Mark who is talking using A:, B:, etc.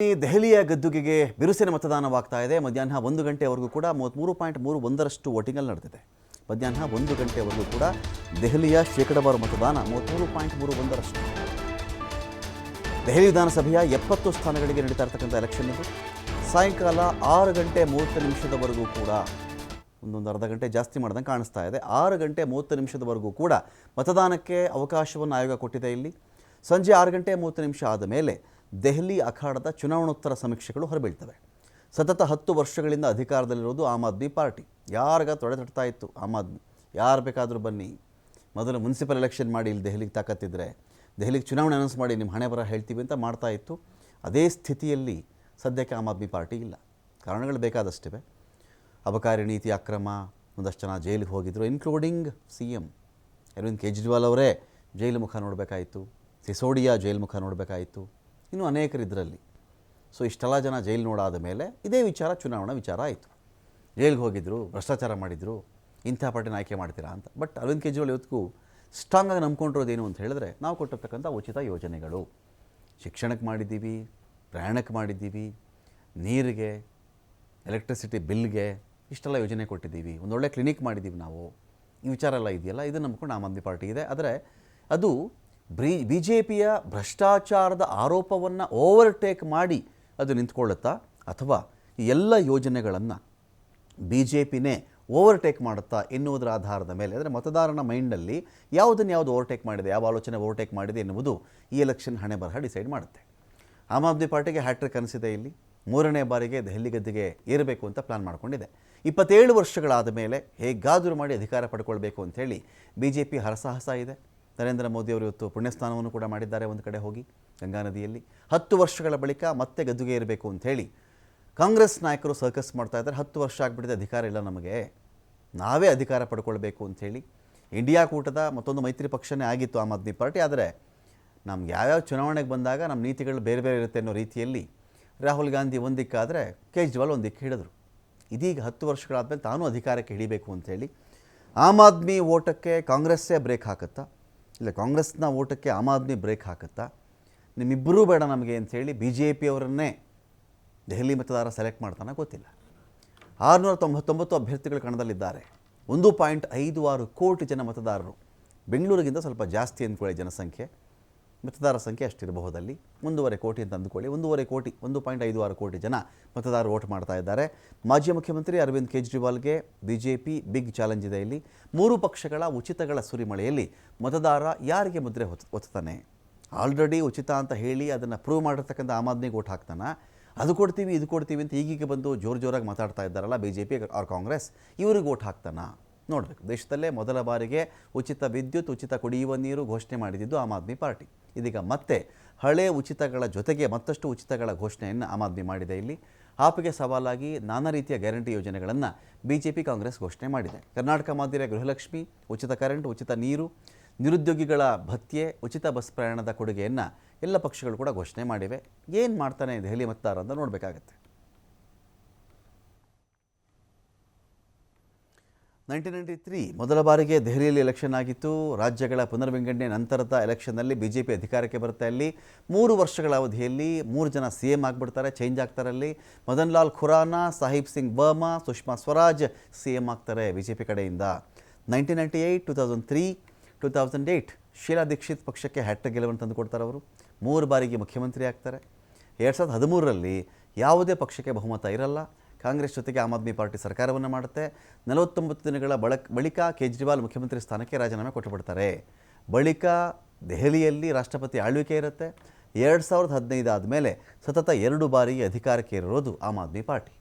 A: ದೆಹಲಿಯ ಗದ್ದುಗೆಗೆ ಬಿರುಸಿನ ಮತದಾನವಾಗ್ತಾ ಇದೆ. ಮಧ್ಯಾಹ್ನ 1 ಗಂಟೆವರೆಗೂ ಕೂಡ 33.31% ವೋಟಿಂಗಲ್ಲಿ ನಡೆದಿದೆ. ಮಧ್ಯಾಹ್ನ 1 ಗಂಟೆವರೆಗೂ ಕೂಡ ದೆಹಲಿಯ ಶೇಕಡಾವಾರು ಮತದಾನ 33.31%. ದೆಹಲಿ ವಿಧಾನಸಭೆಯ 70 ಸ್ಥಾನಗಳಿಗೆ ನಡೀತಾ ಇರತಕ್ಕಂಥ ಎಲೆಕ್ಷನ್ ಇದು. ಸಾಯಂಕಾಲ 6 ಗಂಟೆ 30 ನಿಮಿಷದವರೆಗೂ ಕೂಡ ಒಂದೊಂದು ಅರ್ಧ ಗಂಟೆ ಜಾಸ್ತಿ ಮಾಡ್ದಂಗೆ ಕಾಣಿಸ್ತಾ ಇದೆ. 6 ಗಂಟೆ 30 ನಿಮಿಷದವರೆಗೂ ಕೂಡ ಮತದಾನಕ್ಕೆ ಅವಕಾಶವನ್ನು ಆಯೋಗ ಕೊಟ್ಟಿದೆ. ಇಲ್ಲಿ ಸಂಜೆ 6 ಗಂಟೆ 30 ನಿಮಿಷ ಆದ ಮೇಲೆ ದೆಹಲಿ ಅಖಾಡದ ಚುನಾವಣೋತ್ತರ ಸಮೀಕ್ಷೆಗಳು ಹೊರಬೀಳ್ತವೆ. ಸತತ 10 ವರ್ಷಗಳಿಂದ ಅಧಿಕಾರದಲ್ಲಿರೋದು ಆಮ್ ಆದ್ಮಿ ಪಾರ್ಟಿ. ಯಾರಿಗ ತೊಡೆ ತಟ್ತಾ ಇತ್ತು ಆಮ್ ಆದ್ಮಿ, ಯಾರು ಬೇಕಾದರೂ ಬನ್ನಿ, ಮೊದಲು ಮುನ್ಸಿಪಲ್ ಎಲೆಕ್ಷನ್ ಮಾಡಿ ಇಲ್ಲಿ ದೆಹಲಿಗೆ ತಾಕತ್ತಿದ್ರೆ, ದೆಹಲಿಗೆ ಚುನಾವಣೆ ಅನೌನ್ಸ್ ಮಾಡಿ ನಿಮ್ಮ ಹಣೆ ಬರ ಹೇಳ್ತೀವಿ ಅಂತ ಮಾಡ್ತಾ ಇತ್ತು. ಅದೇ ಸ್ಥಿತಿಯಲ್ಲಿ ಸದ್ಯಕ್ಕೆ ಆಮ್ ಆದ್ಮಿ ಪಾರ್ಟಿ ಇಲ್ಲ. ಕಾರಣಗಳು ಬೇಕಾದಷ್ಟಿವೆ. ಅಬಕಾರಿ ನೀತಿ ಅಕ್ರಮ, ಒಂದಷ್ಟು ಜನ ಜೈಲಿಗೆ ಹೋಗಿದ್ದರು, ಇನ್ಕ್ಲೂಡಿಂಗ್ CM ಅರವಿಂದ್ ಕೇಜ್ರಿವಾಲ್ ಅವರೇ ಜೈಲು ಮುಖ ನೋಡಬೇಕಾಯಿತು, ಸಿಸೋಡಿಯಾ ಜೈಲು ಮುಖ ನೋಡಬೇಕಾಯಿತು, ಇನ್ನೂ ಅನೇಕರು ಇದರಲ್ಲಿ. ಸೊ ಇಷ್ಟೆಲ್ಲ ಜನ ಜೈಲು ನೋಡಾದ ಮೇಲೆ ಇದೇ ವಿಚಾರ ಚುನಾವಣಾ ವಿಚಾರ ಆಯಿತು. ಜೈಲಿಗೆ ಹೋಗಿದ್ದರು, ಭ್ರಷ್ಟಾಚಾರ ಮಾಡಿದರು, ಇಂಥ ಪಾರ್ಟಿನ ಆಯ್ಕೆ ಮಾಡ್ತೀರಾ ಅಂತ. ಬಟ್ ಅರವಿಂದ್ ಕೇಜ್ರಿವಾಲ್ ಇವತ್ತಿಗೂ ಸ್ಟ್ರಾಂಗಾಗಿ ನಂಬ್ಕೊಂಡಿರೋದೇನು ಅಂತ ಹೇಳಿದ್ರೆ, ನಾವು ಕೊಟ್ಟಿರ್ತಕ್ಕಂಥ ಉಚಿತ ಯೋಜನೆಗಳು, ಶಿಕ್ಷಣಕ್ಕೆ ಮಾಡಿದ್ದೀವಿ, ಪ್ರಯಾಣಕ್ಕೆ ಮಾಡಿದ್ದೀವಿ, ನೀರಿಗೆ, ಎಲೆಕ್ಟ್ರಿಸಿಟಿ ಬಿಲ್ಗೆ ಇಷ್ಟೆಲ್ಲ ಯೋಜನೆ ಕೊಟ್ಟಿದ್ದೀವಿ, ಒಂದೊಳ್ಳೆ ಕ್ಲಿನಿಕ್ ಮಾಡಿದ್ದೀವಿ ನಾವು, ಈ ವಿಚಾರ ಎಲ್ಲ ಇದೆಯಲ್ಲ, ಇದನ್ನು ನಂಬ್ಕೊಂಡು ಆಮ್ ಆದ್ಮಿ ಪಾರ್ಟಿ ಇದೆ. ಆದರೆ ಅದು BJPಯ ಭ್ರಷ್ಟಾಚಾರದ ಆರೋಪವನ್ನು ಓವರ್ಟೇಕ್ ಮಾಡಿ ಅದು ನಿಂತ್ಕೊಳ್ಳುತ್ತಾ, ಅಥವಾ ಈ ಎಲ್ಲ ಯೋಜನೆಗಳನ್ನು BJPನೇ ಓವರ್ಟೇಕ್ ಮಾಡುತ್ತಾ ಎನ್ನುವುದರ ಆಧಾರದ ಮೇಲೆ, ಅಂದರೆ ಮತದಾರನ ಮೈಂಡಲ್ಲಿ ಯಾವುದನ್ನು ಯಾವುದು ಓವರ್ಟೇಕ್ ಮಾಡಿದೆ, ಯಾವ ಆಲೋಚನೆ ಓವರ್ಟೇಕ್ ಮಾಡಿದೆ ಎನ್ನುವುದು ಈ ಎಲೆಕ್ಷನ್ ಹಣೆ ಬರಹ ಡಿಸೈಡ್ ಮಾಡುತ್ತೆ. ಆಮ್ ಆದ್ಮಿ ಪಾರ್ಟಿಗೆ ಹ್ಯಾಟ್ರಿಕ್ ಅನಿಸಿದೆ. ಇಲ್ಲಿ 3ನೇ ಬಾರಿಗೆ ದೆಹಲಿ ಗದ್ದಿಗೆ ಏರಬೇಕು ಅಂತ ಪ್ಲಾನ್ ಮಾಡಿಕೊಂಡಿದೆ. 27 ವರ್ಷಗಳಾದ ಮೇಲೆ ಹೇಗಾದರೂ ಮಾಡಿ ಅಧಿಕಾರ ಪಡ್ಕೊಳ್ಬೇಕು ಅಂಥೇಳಿ BJP ಹರಸಾಹಸ ಇದೆ. ನರೇಂದ್ರ ಮೋದಿಯವರು ಇವತ್ತು ಪುಣ್ಯಸ್ನಾನವನ್ನು ಕೂಡ ಮಾಡಿದ್ದಾರೆ ಒಂದು ಕಡೆ ಹೋಗಿ ಗಂಗಾ ನದಿಯಲ್ಲಿ. 10 ವರ್ಷಗಳ ಬಳಿಕ ಮತ್ತೆ ಗದ್ದುಗೆ ಇರಬೇಕು ಅಂಥೇಳಿ ಕಾಂಗ್ರೆಸ್ ನಾಯಕರು ಸರ್ಕಸ್ ಮಾಡ್ತಾ ಇದ್ದಾರೆ. 10 ವರ್ಷ ಆಗಿಬಿಟ್ಟಿದೆ, ಅಧಿಕಾರ ಇಲ್ಲ ನಮಗೆ, ನಾವೇ ಅಧಿಕಾರ ಪಡ್ಕೊಳ್ಬೇಕು ಅಂಥೇಳಿ. ಇಂಡಿಯಾ ಕೂಟದ ಮತ್ತೊಂದು ಮೈತ್ರಿ ಪಕ್ಷನೇ ಆಗಿತ್ತು ಆಮ್ ಆದ್ಮಿ ಪಾರ್ಟಿ. ಆದರೆ ನಮ್ಗೆ ಯಾವ್ಯಾವ ಚುನಾವಣೆಗೆ ಬಂದಾಗ ನಮ್ಮ ನೀತಿಗಳು ಬೇರೆ ಬೇರೆ ಇರುತ್ತೆ ಅನ್ನೋ ರೀತಿಯಲ್ಲಿ ರಾಹುಲ್ ಗಾಂಧಿ ಒಂದು ದಿಕ್ಕಾದರೆ ಕೇಜ್ರಿವಾಲ್ ಒಂದು ದಿಕ್ಕು ಹಿಡಿದ್ರು. ಇದೀಗ 10 ವರ್ಷಗಳಾದಮೇಲೆ ತಾನೂ ಅಧಿಕಾರಕ್ಕೆ ಹಿಡಿಬೇಕು ಅಂಥೇಳಿ ಆಮ್ ಆದ್ಮಿ ಓಟಕ್ಕೆ ಕಾಂಗ್ರೆಸ್ಸೇ ಬ್ರೇಕ್ ಹಾಕುತ್ತಾ, ಇಲ್ಲ ಕಾಂಗ್ರೆಸ್ನ ಓಟಕ್ಕೆ ಆಮ್ ಆದ್ಮಿ ಬ್ರೇಕ್ ಹಾಕುತ್ತಾ, ನಿಮ್ಮಿಬ್ಬರೂ ಬೇಡ ನಮಗೆ ಅಂಥೇಳಿ BJPಯವರನ್ನೇ ದೆಹಲಿ ಮತದಾರ ಸೆಲೆಕ್ಟ್ ಮಾಡ್ತಾನೆ ಗೊತ್ತಿಲ್ಲ. 699 ಅಭ್ಯರ್ಥಿಗಳು ಕಣದಲ್ಲಿದ್ದಾರೆ. 1.56 ಕೋಟಿ ಜನ ಮತದಾರರು. ಬೆಂಗಳೂರಿಗಿಂತ ಸ್ವಲ್ಪ ಜಾಸ್ತಿ ಅಂದ್ಕೊಳ್ಳಿ ಜನಸಂಖ್ಯೆ, ಮತದಾರ ಸಂಖ್ಯೆ ಅಷ್ಟಿರಬಹುದಲ್ಲಿ. 1.5 ಕೋಟಿ ಅಂತ ಅಂದ್ಕೊಳ್ಳಿ. 1.5 ಕೋಟಿ, 1.56 ಕೋಟಿ ಜನ ಮತದಾರರು ವೋಟ್ ಮಾಡ್ತಾ ಇದ್ದಾರೆ. ಮಾಜಿ ಮುಖ್ಯಮಂತ್ರಿ ಅರವಿಂದ್ ಕೇಜ್ರಿವಾಲ್ಗೆ BJP ಬಿಗ್ ಚಾಲೆಂಜ್ ಇದೆ. ಇಲ್ಲಿ 3 ಪಕ್ಷಗಳ ಉಚಿತಗಳ ಸುರಿಮಳೆಯಲ್ಲಿ ಮತದಾರ ಯಾರಿಗೆ ಮುದ್ರೆ ಒತ್ತಾನೆ? ಆಲ್ರೆಡಿ ಉಚಿತ ಅಂತ ಹೇಳಿ ಅದನ್ನು ಪ್ರೂವ್ ಮಾಡಿರ್ತಕ್ಕಂಥ ಆಮ್ ಆದ್ಮಿಗೆ ವೋಟ್ ಹಾಕ್ತಾನ, ಅದು ಕೊಡ್ತೀವಿ ಇದು ಕೊಡ್ತೀವಿ ಅಂತ ಈಗೀಗ ಬಂದು ಜೋರಾಗಿ ಮಾತಾಡ್ತಾ ಇದ್ದಾರಲ್ಲ BJP ಆರ್ ಕಾಂಗ್ರೆಸ್, ಇವ್ರಿಗೆ ವೋಟ್ ಹಾಕ್ತಾನ ನೋಡಬೇಕು. ದೇಶದಲ್ಲೇ ಮೊದಲ ಬಾರಿಗೆ ಉಚಿತ ವಿದ್ಯುತ್, ಉಚಿತ ಕುಡಿಯುವ ನೀರು ಘೋಷಣೆ ಮಾಡಿದ್ದು ಆಮ್ ಆದ್ಮಿ ಪಾರ್ಟಿ. ಇದೀಗ ಮತ್ತೆ ಹಳೆ ಉಚಿತಗಳ ಜೊತೆಗೆ ಮತ್ತಷ್ಟು ಉಚಿತಗಳ ಘೋಷಣೆಯನ್ನು ಆಮ್ ಆದ್ಮಿ ಮಾಡಿದೆ. ಇಲ್ಲಿ ಆಪ್ಗೆ ಸವಾಲಾಗಿ ನಾನಾ ರೀತಿಯ ಗ್ಯಾರಂಟಿ ಯೋಜನೆಗಳನ್ನು BJP ಕಾಂಗ್ರೆಸ್ ಘೋಷಣೆ ಮಾಡಿದೆ. ಕರ್ನಾಟಕ ಮಾದರಿಯ ಗೃಹಲಕ್ಷ್ಮಿ, ಉಚಿತ ಕರೆಂಟ್, ಉಚಿತ ನೀರು, ನಿರುದ್ಯೋಗಿಗಳ ಭತ್ಯೆ, ಉಚಿತ ಬಸ್ ಪ್ರಯಾಣದ ಕೊಡುಗೆಯನ್ನು ಎಲ್ಲ ಪಕ್ಷಗಳು ಕೂಡ ಘೋಷಣೆ ಮಾಡಿವೆ. ಏನು ಮಾಡ್ತಾನೆ ದೆಹಲಿ ಮತದಾರ ಅಂತ ನೋಡಬೇಕಾಗತ್ತೆ. 1993 ಮೊದಲ ಬಾರಿಗೆ ದೆಹಲಿಯಲ್ಲಿ ಎಲೆಕ್ಷನ್ ಆಗಿತ್ತು. ರಾಜ್ಯಗಳ ಪುನರ್ವಿಂಗಡಣೆ ನಂತರದ ಎಲೆಕ್ಷನ್ನಲ್ಲಿ BJP ಅಧಿಕಾರಕ್ಕೆ ಬರುತ್ತೆ. ಅಲ್ಲಿ 3 ವರ್ಷಗಳ ಅವಧಿಯಲ್ಲಿ 3 ಜನ CM ಆಗಿಬಿಡ್ತಾರೆ, ಚೇಂಜ್ ಆಗ್ತಾರೆ. ಅಲ್ಲಿ ಮದನ್ ಲಾಲ್ ಖುರಾನಾ, ಸಾಹಿಬ್ ಸಿಂಗ್ ಬರ್ಮಾ, ಸುಷ್ಮಾ ಸ್ವರಾಜ್ CM ಆಗ್ತಾರೆ BJP ಕಡೆಯಿಂದ. 1998, 2003, 2008 ಶೀಲಾ ದೀಕ್ಷಿತ್ ಪಕ್ಷಕ್ಕೆ ಹ್ಯಾಟ್ರಿಕ್ ಗೆಲುವನ್ನು ತಂದುಕೊಡ್ತಾರೆ. ಅವರು 3 ಬಾರಿಗೆ ಮುಖ್ಯಮಂತ್ರಿ ಆಗ್ತಾರೆ. 2013ರಲ್ಲಿ ಯಾವುದೇ ಪಕ್ಷಕ್ಕೆ ಬಹುಮತ ಇರಲ್ಲ. ಕಾಂಗ್ರೆಸ್ ಜೊತೆಗೆ ಆಮ್ ಆದ್ಮಿ ಪಾರ್ಟಿ ಸರ್ಕಾರವನ್ನು ಮಾಡುತ್ತೆ. 49 ದಿನಗಳ ಬಳಿಕ ಕೇಜ್ರಿವಾಲ್ ಮುಖ್ಯಮಂತ್ರಿ ಸ್ಥಾನಕ್ಕೆ ರಾಜೀನಾಮೆ ಕೊಟ್ಟುಬಿಡ್ತಾರೆ. ಬಳಿಕ ದೆಹಲಿಯಲ್ಲಿ ರಾಷ್ಟ್ರಪತಿ ಆಳ್ವಿಕೆ ಇರುತ್ತೆ. 2015 ಆದಮೇಲೆ ಸತತ 2 ಬಾರಿ ಅಧಿಕಾರಕ್ಕೆ ಇರೋದು ಆಮ್ ಆದ್ಮಿ ಪಾರ್ಟಿ.